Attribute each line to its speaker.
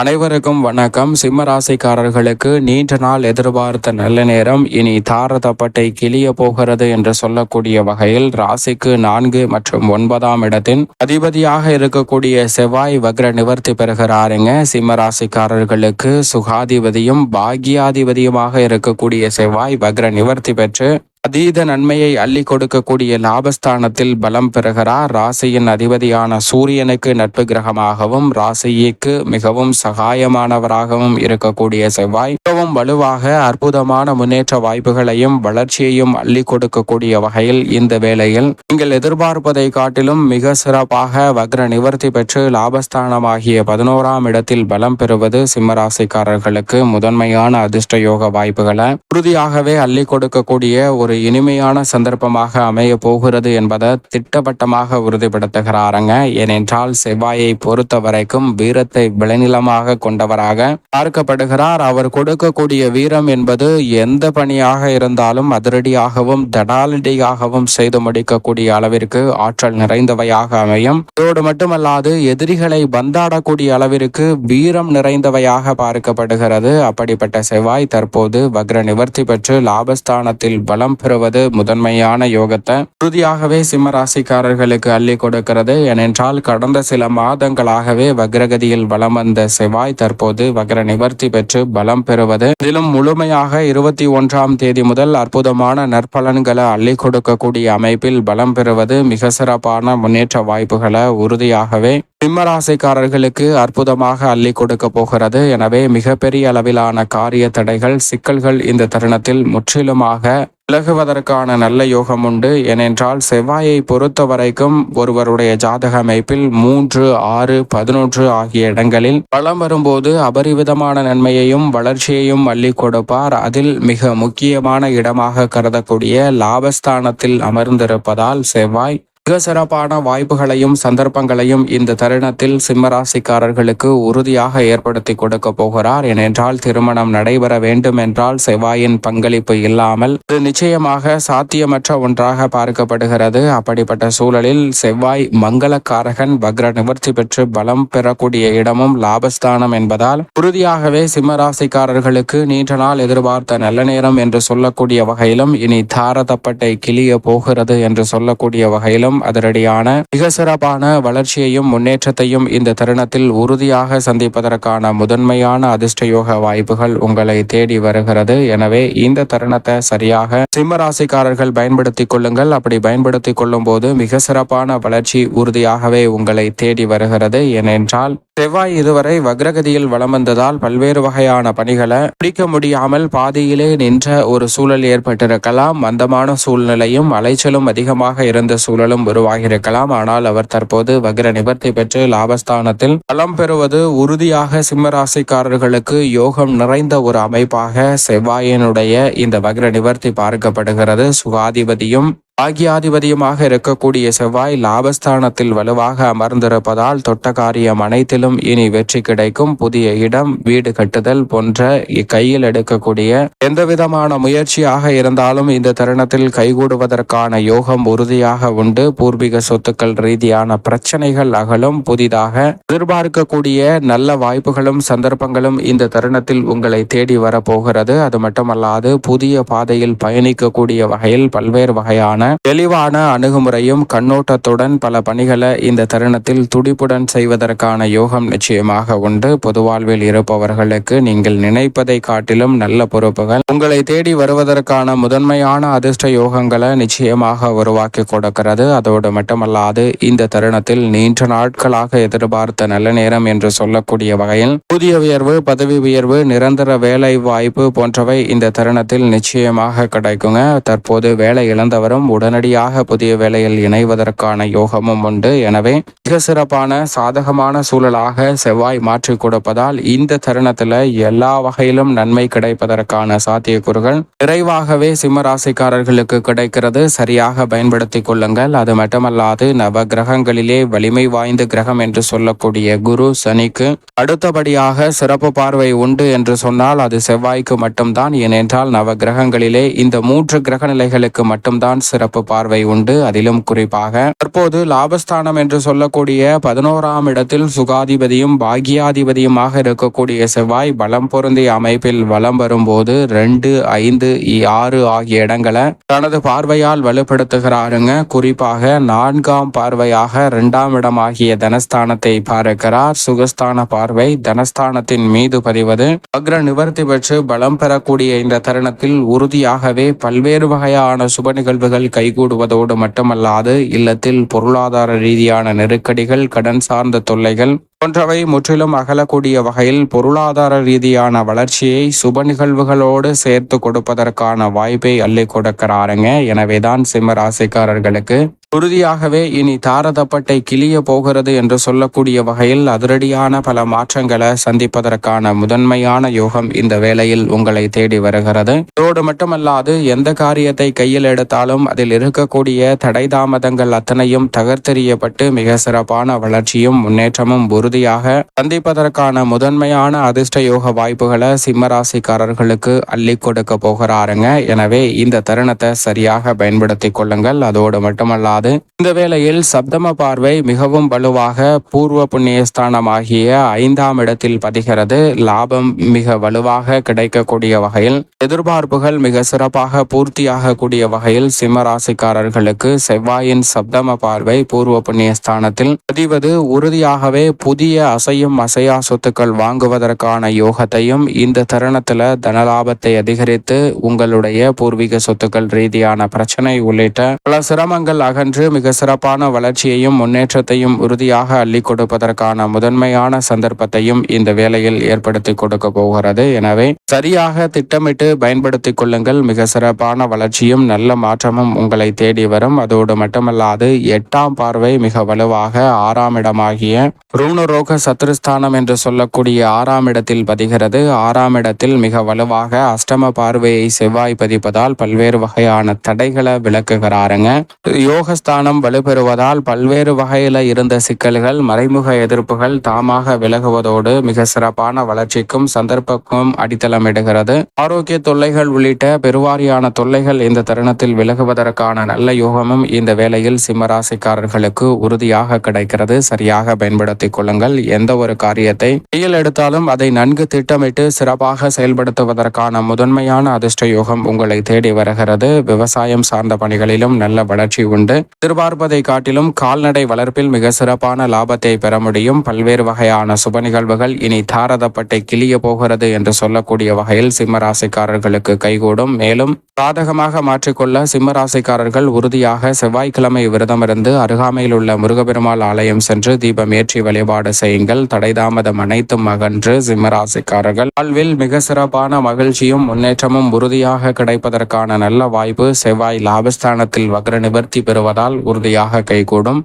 Speaker 1: அனைவருக்கும் வணக்கம். சிம்ம ராசிக்காரர்களுக்கு நீண்ட நாள் எதிர்பார்த்த நல்ல நேரம் இனி தாரதப்பட்டை கிளிய போகிறது என்று சொல்லக்கூடிய வகையில் ராசிக்கு 4 மற்றும் 9ஆம் இடத்தின் அதிபதியாக இருக்கக்கூடிய செவ்வாய் வக்ர நிவர்த்தி பெறுகிறாருங்க. சிம்ம ராசிக்காரர்களுக்கு சுகாதிபதியும் பாக்யாதிபதியுமாக இருக்கக்கூடிய செவ்வாய் வக்ர நிவர்த்தி பெற்று அதீத நன்மையை அள்ளி கொடுக்கக்கூடிய லாபஸ்தானத்தில் பலம் பெறுகிறார். ராசியின் அதிபதியான சூரியனுக்கு நட்பு கிரகமாகவும் ராசிக்கு மிகவும் சகாயமானவராகவும் இருக்கக்கூடிய செவ்வாய் மிகவும் வலுவாக அற்புதமான முன்னேற்ற வாய்ப்புகளையும் வளர்ச்சியையும் அள்ளி கொடுக்கக்கூடிய வகையில் இந்த வேளையில் நீங்கள் எதிர்பார்ப்பதை காட்டிலும் மிக சிறப்பாக வக்ர நிவர்த்தி பெற்று லாபஸ்தானமாகிய 11ஆம் இடத்தில் பலம் பெறுவது சிம்மராசிக்காரர்களுக்கு முதன்மையான அதிர்ஷ்ட யோக வாய்ப்புகளை உறுதியாகவே அள்ளி கொடுக்கக்கூடிய ஒரு இனிமையான சந்தர்ப்பமாக அமைய போகிறது என்பதை திட்டவட்டமாக உறுதிப்படுத்துகிறாருங்க. ஏனென்றால் செவ்வாயை பொறுத்த வரைக்கும் வீரத்தை விளைநிலமாக கொண்டவராக பார்க்கப்படுகிறார். அவர் கொடுக்கக்கூடிய வீரம் என்பது எந்த பணியாக இருந்தாலும் அதிரடியாகவும் தடாலடியாகவும் செய்து முடிக்கக்கூடிய அளவிற்கு ஆற்றல் நிறைந்தவையாக அமையும். இதோடு மட்டுமல்லாது எதிரிகளை பந்தாடக்கூடிய அளவிற்கு வீரம் நிறைந்தவையாக பார்க்கப்படுகிறது. அப்படிப்பட்ட செவ்வாய் தற்போது வக்ர நிவர்த்தி பெற்று லாபஸ்தானத்தில் பலம் பெறுவது முதன்மையான யோகத்தை உறுதியாகவே சிம்ம ராசிக்காரர்களுக்கு அள்ளி கொடுக்கிறது. ஏனென்றால் கடந்த சில மாதங்களாகவே வக்ரகதியில் வலம் வந்த செவ்வாய் தற்போது வக்ர நிவர்த்தி பெற்று பலம் பெறுவது இதிலும் முழுமையாக 21ஆம் தேதி முதல் அற்புதமான நற்பலன்களை அள்ளி கொடுக்கக்கூடிய அமைப்பில் பலம் பெறுவது மிக சிறப்பான முன்னேற்ற வாய்ப்புகளை உறுதியாகவே சிம்மராசிக்காரர்களுக்கு அற்புதமாக அள்ளி கொடுக்க போகிறது. எனவே மிகப்பெரிய அளவிலான காரிய தடைகள் சிக்கல்கள் இந்த தருணத்தில் முற்றிலுமாக விலகுவதற்கான நல்ல யோகம் உண்டு. ஏனென்றால் செவ்வாயை பொறுத்த வரைக்கும் ஒருவருடைய ஜாதக அமைப்பில் 3, 6, 11 ஆகிய இடங்களில் பலம் வரும்போது அபரிவிதமான நன்மையையும் வளர்ச்சியையும் அள்ளி கொடுப்பார். அதில் மிக முக்கியமான இடமாக கருதக்கூடிய லாபஸ்தானத்தில் அமர்ந்திருப்பதால் செவ்வாய் மிக சிறப்பான வாய்ப்புகளையும் சந்தர்ப்பங்களையும் இந்த தருணத்தில் சிம்மராசிக்காரர்களுக்கு உறுதியாக ஏற்படுத்தி கொடுக்க போகிறார். ஏனென்றால் திருமணம் நடைபெற வேண்டும் என்றால் செவ்வாயின் பங்களிப்பு இல்லாமல் இது நிச்சயமாக சாத்தியமற்ற ஒன்றாக பார்க்கப்படுகிறது. அப்படிப்பட்ட சூழலில் செவ்வாய் மங்களக்காரகன் வக்ர நிவர்த்தி பெற்று பலம் பெறக்கூடிய இடமும் லாபஸ்தானம் என்பதால் உறுதியாகவே சிம்மராசிக்காரர்களுக்கு நீண்ட நாள் எதிர்பார்த்த நல்ல நேரம் என்று சொல்லக்கூடிய வகையிலும் இனி தாரதப்பட்டை கிளிய போகிறது என்று சொல்லக்கூடிய வகையிலும் அதிரடியான மிக சிறப்பான வளர்ச்சியையும் முன்னேற்றத்தையும் இந்த தருணத்தில் உறுதியாக சந்திப்பதற்கான முதன்மையான அதிர்ஷ்ட யோக வாய்ப்புகள் உங்களை தேடி வருகிறது. எனவே இந்த தருணத்தை சரியாக சிம்ம ராசிக்காரர்கள் பயன்படுத்திக் கொள்ளுங்கள். அப்படி பயன்படுத்திக் கொள்ளும் போது மிக சிறப்பான வளர்ச்சி உறுதியாகவே உங்களை தேடி வருகிறது. ஏனென்றால் செவ்வாய் இதுவரை வக்ரகதியில் வலம் வந்ததால் பல்வேறு வகையான பணிகளை பிடிக்க முடியாமல் பாதியிலே நின்ற ஒரு சூழல் ஏற்பட்டிருக்கலாம். மந்தமான சூழ்நிலையும் அலைச்சலும் அதிகமாக இருந்த சூழலும் உருவாகியிருக்கலாம். ஆனால் அவர் தற்போது வக்ர நிவர்த்தி பெற்று லாபஸ்தானத்தில் பலம் பெறுவது உறுதியாக சிம்மராசிக்காரர்களுக்கு யோகம் நிறைந்த ஒரு அமைப்பாக செவ்வாயினுடைய இந்த வக்ர நிவர்த்தி பார்க்கப்படுகிறது. சுகாதிபதியும் பாக்யாதிபதியுமாக இருக்கக்கூடிய செவ்வாய் லாபஸ்தானத்தில் வலுவாக அமர்ந்திருப்பதால் தொட்ட காரியம் அனைத்திலும் இனி வெற்றி கிடைக்கும். புதிய இடம், வீடு கட்டுதல் போன்ற கையில் எடுக்கக்கூடிய எந்தவிதமான முயற்சியாக இருந்தாலும் இந்த தருணத்தில் கைகூடுவதற்கான யோகம் உறுதியாக உண்டு. பூர்வீக சொத்துக்கள் ரீதியான பிரச்சனைகள் அகலும். புதிதாக எதிர்பார்க்கக்கூடிய நல்ல வாய்ப்புகளும் சந்தர்ப்பங்களும் இந்த தருணத்தில் உங்களை தேடி வரப்போகிறது. அது மட்டுமல்லாது புதிய பாதையில் பயணிக்கக்கூடிய வகையில் பல்வேறு வகையான தெளிவான அணுகுமுறையும் கண்ணோட்டத்துடன் பல பணிகளை இந்த தருணத்தில் துடிப்புடன் செய்வதற்கான யோகம் நிச்சயமாக உண்டு. பொது வாழ்வில் இருப்பவர்களுக்கு நீங்கள் நினைப்பதை காட்டிலும் நல்ல பொறுப்புகள் உங்களை தேடி வருவதற்கான முதன்மையான அதிர்ஷ்ட யோகங்களை நிச்சயமாக உருவாக்கி கொடுக்கிறது. அதோடு மட்டுமல்லாது இந்த தருணத்தில் நீண்ட நாட்களாக எதிர்பார்த்த நல்ல நேரம் என்று சொல்லக்கூடிய வகையில் புதிய உயர்வு, பதவி உயர்வு, நிரந்தர வேலை வாய்ப்பு போன்றவை இந்த தருணத்தில் நிச்சயமாக கிடைக்குங்க. தற்போது வேலை இழந்தவரும் உடனடியாக புதிய வேலையில் இணைவதற்கான யோகமும் உண்டு. எனவே மிக சிறப்பான சாதகமான சூழலாக செவ்வாய் மாற்றி கொடுப்பதால் இந்த தருணத்தில் எல்லா வகையிலும் நன்மை கிடைப்பதற்கான சாத்தியக்கூறுகள் நிறைவாகவே சிம்மராசிக்காரர்களுக்கு கிடைக்கிறது. சரியாக பயன்படுத்திக் கொள்ளுங்கள். அது மட்டுமல்லாது நவ கிரகங்களிலே வலிமை வாய்ந்த கிரகம் என்று சொல்லக்கூடிய குரு சனிக்கு அடுத்தபடியாக சிறப்பு பார்வை உண்டு என்று சொன்னால் அது செவ்வாய்க்கு மட்டும்தான். ஏனென்றால் நவ கிரகங்களிலே இந்த 3 கிரக நிலைகளுக்கு மட்டும்தான் சிறப்பு சிறப்பு பார்வை உண்டு. அதிலும் குறிப்பாக தற்போது லாபஸ்தானம் என்று சொல்லக்கூடிய 11ஆம் இடத்தில் சுகாதிபதியும் பாக்கியாதிபதியுமாக இருக்கக்கூடிய செவ்வாய் பலம் பொருந்திய அமைப்பில் வலம் வரும்போது 2, 5, 6 ஆகிய இடங்களை தனது பார்வையால் வலுப்படுத்துகிறாருங்க. குறிப்பாக 4ஆம் பார்வையாக 2ஆம் இடம் ஆகிய தனஸ்தானத்தை பார்க்கிறார். சுகஸ்தான பார்வை தனஸ்தானத்தின் மீது பதிவது அக்ர நிவர்த்தி பெற்று பலம் பெறக்கூடிய இந்த தருணத்தில் உறுதியாகவே பல்வேறு வகையான சுப நிகழ்வுகள் கைகூடுவதோடு மட்டுமல்லாது இல்லத்தில் பொருளாதார ரீதியான நெருக்கடிகள், கடன் சார்ந்த தொல்லைகள் போன்றவை முற்றிலும் அகலக்கூடிய வகையில் பொருளாதார ரீதியான வளர்ச்சியை சுப நிகழ்வுகளோடு சேர்த்து கொடுப்பதற்கான வாய்ப்பை அள்ளி கொடுக்கிறாருங்க. எனவேதான் சிம்ம ராசிக்காரர்களுக்கு உறுதியாகவே இனி தாரதப்பட்டை கிளிய போகிறது என்று சொல்லக்கூடிய வகையில் அதிரடியான பல மாற்றங்களை சந்திப்பதற்கான முதன்மையான யோகம் இந்த வேளையில் உங்களை தேடி வருகிறது. இதோடு மட்டுமல்லாது எந்த காரியத்தை கையில் எடுத்தாலும் அதில் இருக்கக்கூடிய தடை தாமதங்கள் அத்தனையும் தகர்த்தெறியப்பட்டு மிக சிறப்பான வளர்ச்சியும் முன்னேற்றமும் உறுதியாக சந்திப்பதற்கான முதன்மையான அதிர்ஷ்ட யோக வாய்ப்புகளை சிம்மராசிக்காரர்களுக்கு அள்ளி கொடுக்க போகிறாருங்க. எனவே இந்த தருணத்தை சரியாக பயன்படுத்திக் கொள்ளுங்கள். அதோடு மட்டுமல்லாது இந்த வேளையில் சப்தம பார்வை மிகவும் வலுவாக பூர்வ புண்ணியஸ்தானமாகிய 5ஆம் இடத்தில் பதிகிறது. லாபம் மிக வலுவாக கிடைக்கக்கூடிய வகையில் எதிர்பார்ப்புகள் மிக சிறப்பாக பூர்த்தியாக கூடிய வகையில் சிம்மராசிக்காரர்களுக்கு செவ்வாயின் சப்தம பார்வை பூர்வ புண்ணியஸ்தானத்தில் பதிவது உறுதியாகவே புதிய அசையும் அசையா சொத்துக்கள் வாங்குவதற்கான யோகத்தையும் இந்த தருணத்துல தனலாபத்தை அதிகரித்து உங்களுடைய பூர்வீக சொத்துக்கள் ரீதியான பிரச்சனை உள்ளிட்ட பல சிரமங்கள் அகன்று மிக சிறப்பான வளர்ச்சியையும் முன்னேற்றத்தையும் உறுதியாக அள்ளி கொடுப்பதற்கான முதன்மையான சந்தர்ப்பத்தையும் இந்த வேளையில் ஏற்படுத்தி கொடுக்க போகிறது. எனவே சரியாக திட்டமிட்டு பயன்படுத்திக் கொள்ளுங்கள். மிக சிறப்பான வளர்ச்சியும் நல்ல மாற்றமும் உங்களை தேடி வரும். அதோடு மட்டுமல்லாது 8ஆம் பார்வை மிக வலுவாக 6ஆம் இடமாகிய ருணரோக சத்ருஸ்தானம் என்று சொல்லக்கூடிய 6ஆம் இடத்தில் பதிகிறது. 6ஆம் இடத்தில் மிக வலுவாக அஷ்டம பார்வையை செவ்வாய் பதிப்பதால் பல்வேறு வகையான தடைகளை விளக்குகிறாருங்க. யோகஸ்தானம் வலுப்பெறுவதால் பல்வேறு வகையில இருந்த சிக்கல்கள், மறைமுக எதிர்ப்புகள் தாமாக விலகுவதோடு மிக சிறப்பான வளர்ச்சிக்கும் சந்தர்ப்பக்கும் அடித்தளமிடுகிறது. ஆரோக்கிய தொல்லைகள் உள்ளிட்ட பெருவாரியான தொல்லைகள் இந்த தருணத்தில் விலகுவதற்கான நல்ல யோகமும் இந்த வேளையில் சிம்மராசிக்காரர்களுக்கு உறுதியாக கிடைக்கிறது. சரியாக பயன்படுத்திக் கொள்ளுங்கள். எந்த ஒரு காரியத்தை கையில் எடுத்தாலும் அதை நன்கு திட்டமிட்டு சிறப்பாக செயல்படுத்துவதற்கான முதன்மையான அதிர்ஷ்ட யோகம் உங்களை தேடி வருகிறது. விவசாயம் சார்ந்த பணிகளிலும் நல்ல வளர்ச்சி உண்டு. எதிர்பார்ப்பதை காட்டிலும் கால்நடை வளர்ப்பில் மிக சிறப்பான லாபத்தை பெற முடியும். பல்வேறு வகையான சுப நிகழ்வுகள் இனி தாரதப்பட்டை கிளிய போகிறது என்று சொல்லக்கூடிய வகையில் சிம்மராசிக்காரர்களுக்கு கைகூடும். மேலும் சாதகமாக மாற்றிக்கொள்ள சிம்மராசிக்காரர்கள் உறுதியாக செவ்வாய்க்கிழமை விரதமிருந்து அருகாமையில் உள்ள முருகப்பெருமாள் ஆலயம் சென்று தீபம் ஏற்றி வழிபாடு செய்யுங்கள். தடைதாமதம் அனைத்தும் அகன்று சிம்மராசிக்காரர்கள் வாழ்வில் மிக சிறப்பான மகிழ்ச்சியும் முன்னேற்றமும் உறுதியாக கிடைப்பதற்கான நல்ல வாய்ப்பு செவ்வாய் லாபஸ்தானத்தில் வக்ர நிவர்த்தி பெறுவதால் உறுதியாக கைகூடும்.